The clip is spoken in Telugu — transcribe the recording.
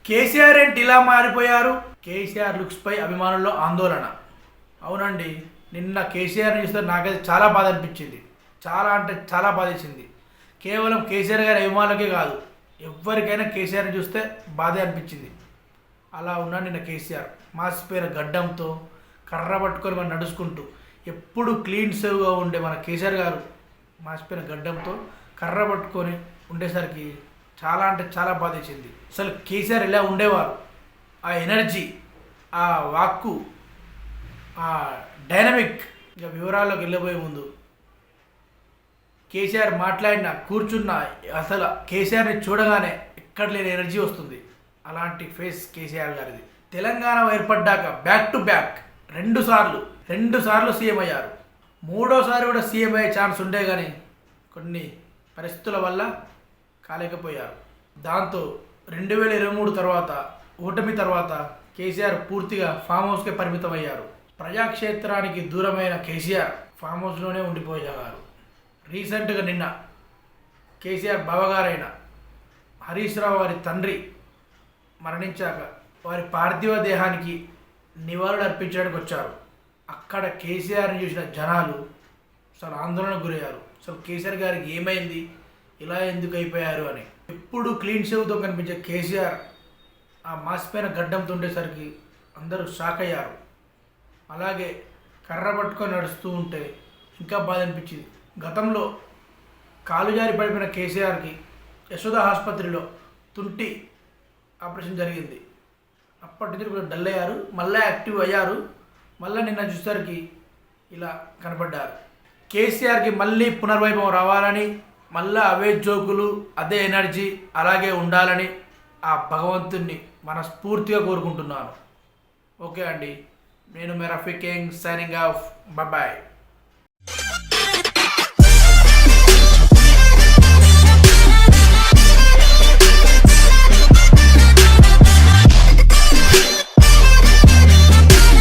కేసీఆర్ ఏంటి ఇలా మారిపోయారు? కేసీఆర్ లుక్స్ పై అభిమానుల్లో ఆందోళన. అవునండి, నిన్న కేసీఆర్ని చూస్తే నాకైతే చాలా బాధ అనిపించింది. చాలా అంటే చాలా బాధేసింది. కేవలం కేసీఆర్ గారి అభిమానులకే కాదు, ఎవరికైనా కేసీఆర్ని చూస్తే బాధే అనిపించింది. అలా ఉన్నాడు నిన్న కేసీఆర్. మాసిపోయిన గడ్డంతో కర్ర పట్టుకొని మనం నడుచుకుంటూ, ఎప్పుడు క్లీన్ సేవ్గా ఉండే మన కేసీఆర్ గారు మాసిపోయిన గడ్డంతో కర్ర పట్టుకొని ఉండేసరికి చాలా అంటే చాలా బాధేసింది. అసలు కేసీఆర్ ఎలా ఉండేవారు, ఆ ఎనర్జీ, ఆ వాక్కు, ఆ డైనమిక్. ఇక వివరాల్లోకి వెళ్ళబోయే ముందు, కేసీఆర్ మాట్లాడిన కూర్చున్న అసలు కేసీఆర్ని చూడగానే ఎక్కడ లేని ఎనర్జీ వస్తుంది. అలాంటి ఫేస్ కేసీఆర్ గారిది. తెలంగాణ ఏర్పడ్డాక బ్యాక్ టు బ్యాక్ రెండు సార్లు సీఎం అయ్యారు. మూడోసారి కూడా సీఎం అయ్యే ఛాన్స్ ఉండే కానీ కొన్ని పరిస్థితుల వల్ల కాలేకపోయారు. దాంతో 2023 తర్వాత ఓటమి తర్వాత కేసీఆర్ పూర్తిగా ఫామ్ హౌస్కే పరిమితం అయ్యారు. ప్రజాక్షేత్రానికి దూరమైన కేసీఆర్ ఫామ్ హౌస్లోనే ఉండిపోయారు. రీసెంట్గా నిన్న కేసీఆర్ బావగారైన హరీష్ రావు వారి తండ్రి మరణించాక వారి పార్థివ దేహానికి నివాళులు అర్పించడానికి వచ్చారు. అక్కడ కేసీఆర్ని చూసిన జనాలు అసలు ఆందోళనకు గురయ్యారు. అసలు కేసీఆర్ గారికి ఏమైంది, ఇలా ఎందుకు అయిపోయారు అని. ఎప్పుడు క్లీన్ షేవ్తో కనిపించే కేసీఆర్ ఆ మాసిపోయిన గడ్డంతో ఉండేసరికి అందరూ షాక్ అయ్యారు. అలాగే కర్ర పట్టుకొని నడుస్తూ ఉంటే ఇంకా బాధ అనిపించింది. గతంలో కాలు జారి పడిపోయిన కేసీఆర్కి యశోద ఆసుపత్రిలో తుంటి ఆపరేషన్ జరిగింది. అప్పటి నుంచి కొంచెం డల్ అయ్యారు, మళ్ళీ యాక్టివ్ అయ్యారు. మళ్ళీ నిన్న చూసేసరికి ఇలా కనపడ్డారు. కేసీఆర్కి మళ్ళీ పునర్వైభవం రావాలని, మళ్ళీ అవే జోకులు, అదే ఎనర్జీ అలాగే ఉండాలని ఆ భగవంతుణ్ణి మనస్ఫూర్తిగా కోరుకుంటున్నాను. ఓకే అండి, నేను మీ Rafi king signing off. Bye.